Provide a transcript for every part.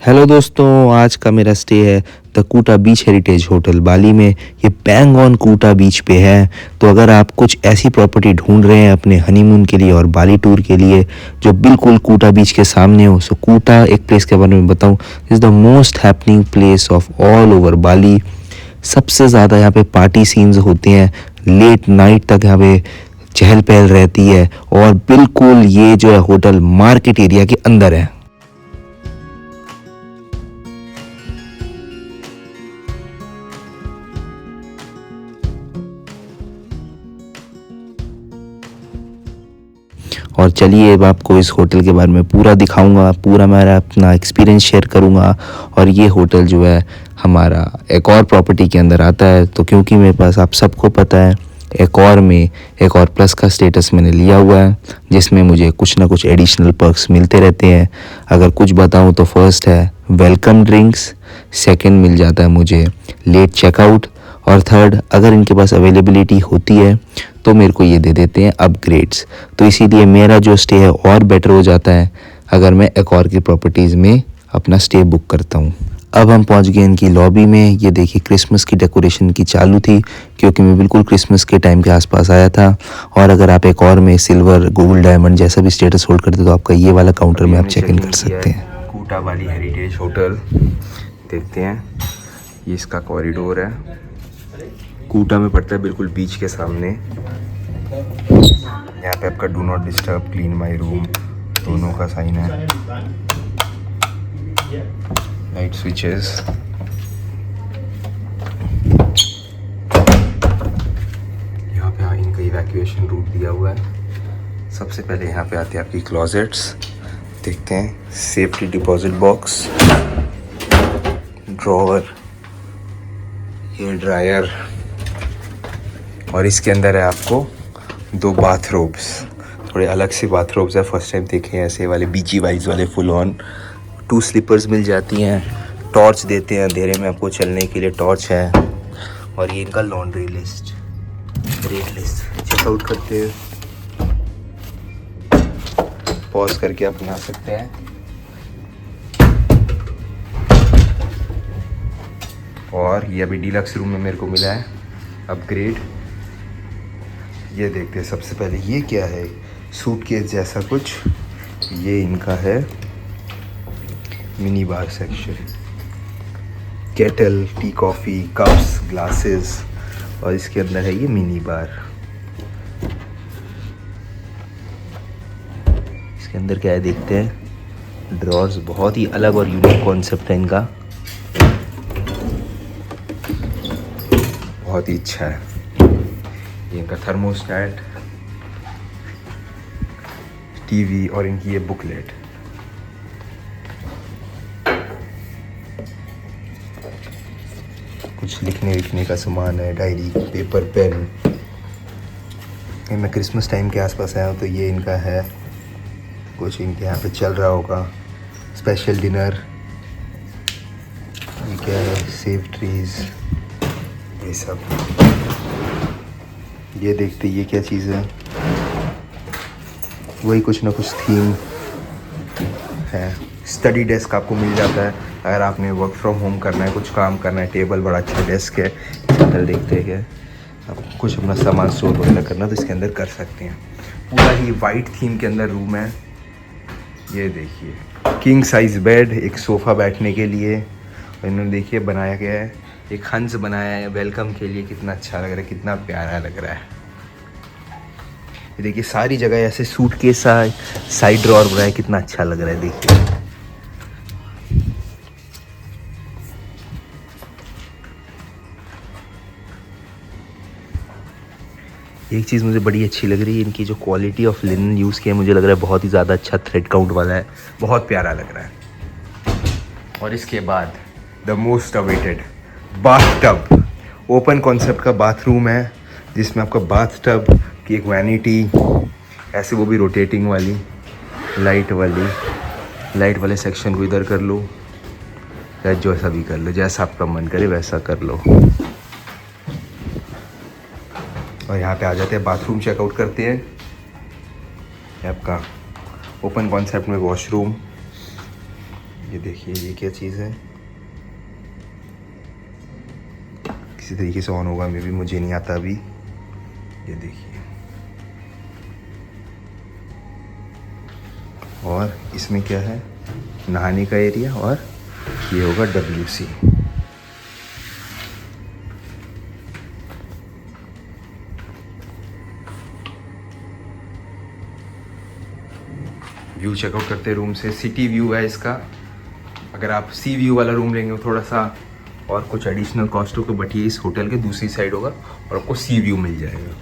Hello दोस्तों, आज का मेरा स्टे है द कूटा बीच हेरिटेज होटल बाली में। ये पैंग ऑन कूटा बीच पे है। तो अगर आप कुछ ऐसी प्रॉपर्टी ढूंढ रहे हैं अपने हनीमून के लिए और बाली टूर के लिए जो बिल्कुल कूटा बीच के सामने हो, सो कूटा एक प्लेस के बारे में बताऊं, is the most happening place of all over Bali. सबसे ज़्यादा यहाँ पे पार्टी सीन्स होते हैं, लेट नाइट तक यहाँ पे चहल पहल रहती है और बिल्कुल ये जो है होटल मार्केट एरिया के अंदर है। और चलिए अब आपको इस होटल के बारे में पूरा दिखाऊंगा, पूरा मेरा अपना एक्सपीरियंस शेयर करूंगा। और ये होटल जो है हमारा एक और प्रॉपर्टी के अंदर आता है, तो क्योंकि मेरे पास आप सबको पता है एक और में एक और प्लस का स्टेटस मैंने लिया हुआ है, जिसमें मुझे कुछ ना कुछ एडिशनल पर्क्स मिलते रहते हैं। अगर कुछ बताऊं तो फर्स्ट है वेलकम ड्रिंक्स, सेकंड मिल जाता है मुझे लेट चेकआउट, और थर्ड अगर इनके पास अवेलेबिलिटी होती है तो मेरे को ये दे देते हैं अपग्रेड्स। तो इसीलिए मेरा जो स्टे है और बेटर हो जाता है अगर मैं एक और की प्रॉपर्टीज़ में अपना स्टे बुक करता हूँ। अब हम पहुँच गए इनकी लॉबी में। ये देखिए क्रिसमस की डेकोरेशन की चालू थी, क्योंकि मैं बिल्कुल क्रिसमस के टाइम के आसपास आया था। और अगर आप एक और में सिल्वर गोल्ड डायमंड जैसा भी स्टेटस होल्ड करते तो आपका ये वाला काउंटर में आप चेक इन कर सकते हैं। कूटा वाली हेरिटेज होटल देखते हैं, ये इसका कॉरिडोर है, कूटा में पड़ता है बिल्कुल बीच के सामने। यहाँ पे आपका do not disturb, clean my room दोनों का साइन है, लाइट स्विचेस। यहाँ पे इनका इवैक्यूएशन रूट दिया हुआ है। सबसे पहले यहाँ पे आते हैं आपकी क्लोजेट्स, देखते हैं safety deposit box, drawer, hair dryer, और इसके अंदर है आपको दो बाथरोब्स, थोड़े अलग से बाथरोब्स है, फर्स्ट टाइम देखे हैं ऐसे वाले बीची वाइज वाले फुल ऑन। 2 स्लीपर्स मिल जाती हैं, टॉर्च देते हैं अंधेरे में आपको चलने के लिए, टॉर्च है। और ये इनका laundry list, rate list, check out करते हैं, पॉज करके आप बना सकते हैं। और ये अभी डीलक्स रूम में मेरे को मिला है अपग्रेड। ये देखते हैं सबसे पहले ये क्या है, सूटकेस जैसा कुछ, ये इनका है mini bar section, kettle, tea coffee, cups, glasses, और इसके अंदर है ये मिनी बार। इसके अंदर क्या है देखते हैं, ड्रॉर्स, बहुत ही अलग और यूनिक कॉन्सेप्ट है इनका, बहुत ही अच्छा है। ये इनका थर्मोस्टैट, टीवी और इनकी ये बुकलेट। कुछ लिखने विखने का सामान है, डायरी, पेपर, पेन। मैं क्रिसमस टाइम के आसपास आया हूँ तो ये इनका है, कुछ इनके यहाँ पे चल रहा होगा, स्पेशल डिनर। ये क्या है, सेव ट्रीज, ये सब। ये देखते ये क्या चीज़ है, वही कुछ ना कुछ थीम है। स्टडी डेस्क आपको मिल जाता है अगर आपने वर्क फ्रॉम होम करना है, कुछ काम करना है, टेबल बड़ा अच्छा डेस्क है। इसके अंदर देखते हैं कि आप कुछ अपना सामान स्टोर वगैरह करना तो इसके अंदर कर सकते हैं। पूरा ही वाइट थीम के अंदर रूम है। ये देखिए किंग साइज बेड, एक सोफ़ा बैठने के लिए, और इन्होंने देखिए बनाया गया है, एक हंस बनाया है वेलकम के लिए, कितना अच्छा लग रहा है, कितना प्यारा लग रहा है। ये देखिए सारी जगह ऐसे सूट के साइड ड्रॉअर बनाया है, कितना अच्छा लग रहा है देखिए। एक चीज़ मुझे बड़ी अच्छी लग रही है, इनकी जो क्वालिटी ऑफ लिनन यूज़ किया है, मुझे लग रहा है बहुत ही ज़्यादा अच्छा थ्रेड काउंट वाला है, बहुत प्यारा लग रहा है। और इसके बाद the most awaited bathtub, open concept का बाथरूम है, जिसमें आपका बाथटब की एक वैनिटी ऐसे, वो भी रोटेटिंग वाली, लाइट वाले सेक्शन को इधर कर लो, या जो ऐसा भी कर लो, जैसा आपका मन करे वैसा कर लो। और यहाँ पे आ जाते हैं, बाथरूम चेकआउट करते हैं। आपका ओपन कॉन्सेप्ट में वॉशरूम, ये देखिए ये क्या चीज़ है, किसी तरीके से ऑन होगा, मे भी मुझे नहीं आता अभी। ये देखिए, और इसमें क्या है, नहाने का एरिया, और ये होगा WC। व्यू चेकआउट करते हैं रूम से। सिटी व्यू है इसका। अगर आप सी व्यू वाला रूम लेंगे थोड़ा सा और कुछ एडिशनल कॉस्ट होगा, बट ये इस होटल के दूसरी साइड होगा और आपको सी व्यू मिल जाएगा।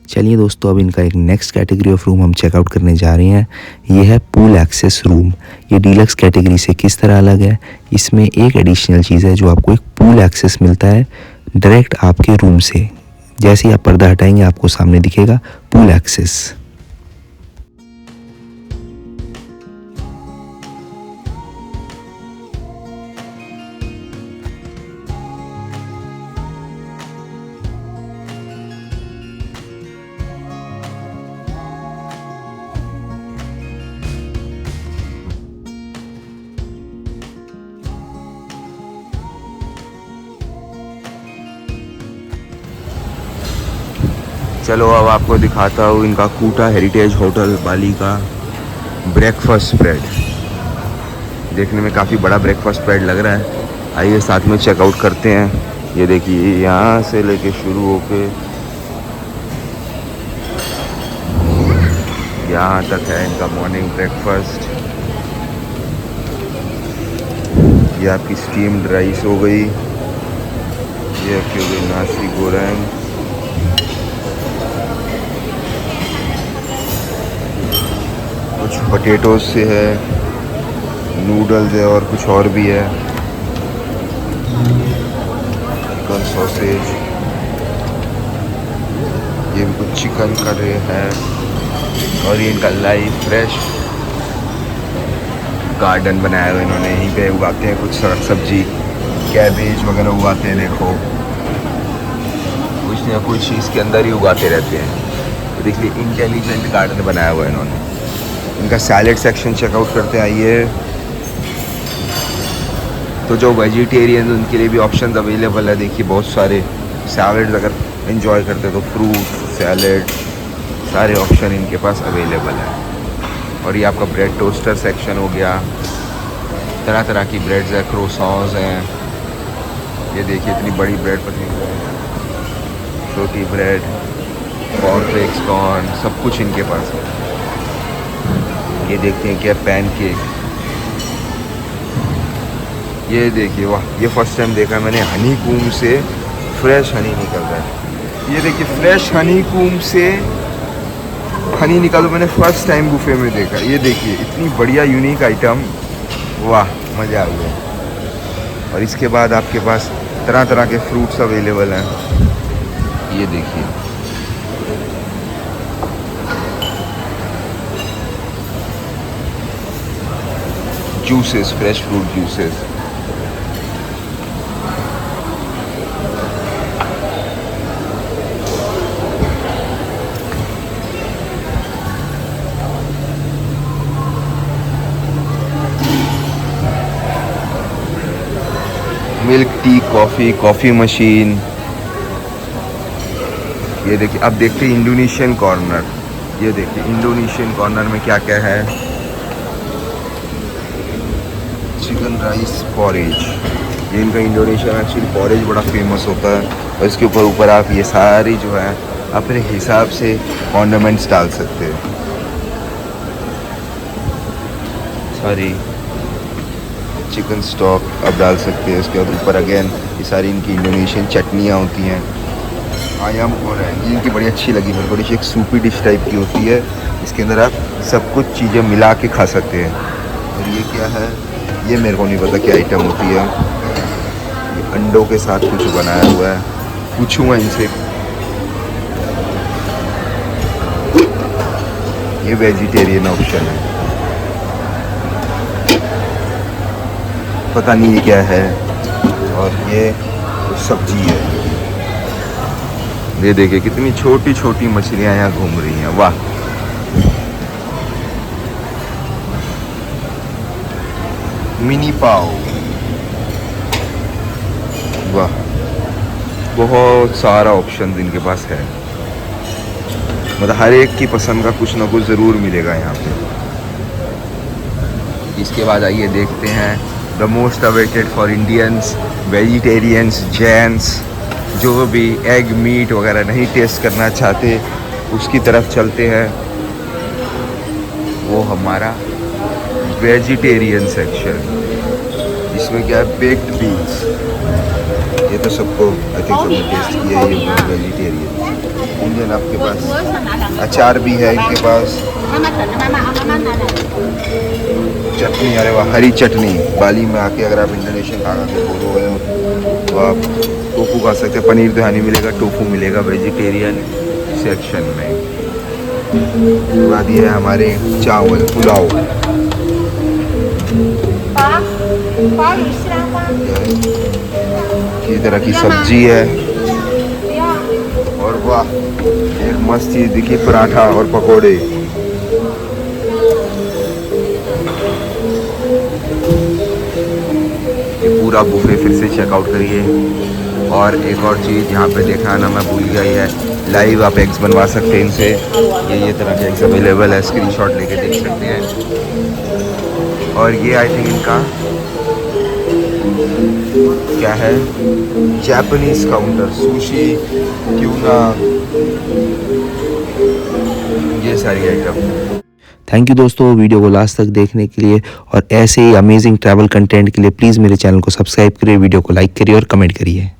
चलिए दोस्तों, अब इनका एक नेक्स्ट कैटेगरी ऑफ रूम हम चेकआउट करने जा रहे हैं। ये है पूल एक्सेस रूम। ये डीलक्स कैटेगरी से किस तरह अलग है, इसमें एक एडिशनल चीज़ है जो आपको एक पूल एक्सेस मिलता है डायरेक्ट आपके रूम से। जैसे ही आप पर्दा हटाएंगे आपको सामने दिखेगा पूल एक्सेस। चलो अब आपको दिखाता हूँ इनका कूटा हेरिटेज होटल बाली का ब्रेकफास्ट स्प्रेड। देखने में काफ़ी बड़ा ब्रेकफास्ट स्प्रेड लग रहा है। आइए साथ में चेकआउट करते हैं। ये देखिए, यहाँ से लेके शुरू होके यहाँ तक है इनका मॉर्निंग ब्रेकफास्ट। ये आपकी स्टीम्ड राइस हो गई, ये आपकी हो गई नासी गोरंग, कुछ पोटैटोज से है, नूडल्स है और कुछ और भी है, चिकन सॉसेज, ये भी कुछ चिकन करी है, और ये इनका लाइव फ्रेश गार्डन बनाया हुआ इन्होंने। यहीं पे उगाते हैं कुछ सब्जी, कैबेज वगैरह उगाते हैं। देखो कुछ ना कुछ इसके अंदर ही उगाते रहते हैं। तो देखिए इंटेलिजेंट गार्डन बनाया हुआ है इन्होंने। इनका सैलेड सेक्शन चेकआउट करते हैं, आइए। तो जो वेजिटेरियन उनके लिए भी ऑप्शंस अवेलेबल है। देखिए बहुत सारे सैलेड्स अगर एंजॉय करते हैं तो फ्रूट सैलेड सारे ऑप्शन इनके पास अवेलेबल है। और ये आपका ब्रेड टोस्टर सेक्शन हो गया, तरह तरह की ब्रेड्स है, क्रोसॉन्स हैं। ये देखिए इतनी बड़ी ब्रेड, पतली ब्रेड, छोटी ब्रेड, कॉर्नफ्लेक्स, कॉर्न, सब कुछ इनके पास है। ये देखते हैं क्या पैनकेक, ये देखिए वाह, ये फर्स्ट टाइम देखा मैंने हनी कूम से फ्रेश हनी निकल रहा है। ये देखिए फ्रेश हनी कूम से हनी निकालो, मैंने फर्स्ट टाइम बुफे में देखा। ये देखिए इतनी बढ़िया यूनिक आइटम, वाह मज़ा आ गया। और इसके बाद आपके पास तरह तरह के फ्रूट्स अवेलेबल हैं। ये देखिए juices, fresh fruit juices, milk tea, coffee, coffee machine. ये देखिए अब देखते हैं इंडोनेशियन कॉर्नर। ये देखिए इंडोनेशियन कॉर्नर में क्या क्या है। चिकन राइस पॉरेज, ये इनका इंडोनेशिया में एक्चुअली पॉरेज बड़ा फेमस होता है। और इसके ऊपर आप ये सारी जो है अपने हिसाब से ऑर्नामेंट्स डाल सकते हैं। सारी चिकन स्टॉक आप डाल सकते हैं। उसके बाद ऊपर अगेन ये सारी इनकी इंडोनेशियन चटनियाँ होती हैं। आयाम और है ये इनकी बड़ी अच्छी लगी मेरे को डिश। एक सूपी डिश टाइप की होती है, इसके अंदर आप सब कुछ चीज़ें मिला के खा सकते हैं। और ये क्या है, ये मेरे को नहीं पता क्या आइटम होती है। ये अंडों के साथ कुछ बनाया हुआ है, पूछूँगा इनसे। ये वेजिटेरियन ऑप्शन है, पता नहीं ये क्या है। और ये सब्जी है। ये देखिए कितनी छोटी छोटी मछलियाँ यहाँ घूम रही हैं, वाह। मिनी पाव, वाह, बहुत सारा ऑप्शन इनके पास है। मतलब हर एक की पसंद का कुछ ना कुछ ज़रूर मिलेगा यहाँ पे। इसके बाद आइए देखते हैं the most awaited for Indians, vegetarians, Jains, जो भी एग मीट वगैरह नहीं टेस्ट करना चाहते उसकी तरफ चलते हैं। वो हमारा वेजिटेरियन सेक्शन, इसमें क्या है, बेक्ड बीन्स। ये तो सबको आई थिंक सबने टेस्ट किया ही होगा। वेजिटेरियन इंडियन आपके पास अचार भी है इनके पास, चटनी, अरे वाह, हरी चटनी। बाली में आके अगर आप इंडोनेशियन खाना के बोलो तो आप टोफू खा सकते हैं। पनीर तो यहाँ नहीं मिलेगा, टोफू मिलेगा वेजिटेरियन सेक्शन में। उसके बाद ये है हमारे चावल, पुलाव, ये तरह की सब्जी है। और वाह, एक मस्त चीज़ दिखी, पराठा और पकोड़े। ये पूरा बुफे फिर से चेकआउट करिए। और एक और चीज़ यहाँ पे देखना ना मैं भूल गया, ही है लाइव आप एग्स बनवा सकते हैं इनसे। ये तरह के एग्स अवेलेबल है, स्क्रीनशॉट लेके देख सकते हैं। और ये आई थिंक इनका क्या है, जापानीज काउंटर, सुशी, ट्यूना, ये सारी आइटम। थैंक यू दोस्तों वीडियो को लास्ट तक देखने के लिए, और ऐसे ही अमेजिंग ट्रैवल कंटेंट के लिए प्लीज़ मेरे चैनल को सब्सक्राइब करिए, वीडियो को लाइक करिए और कमेंट करिए।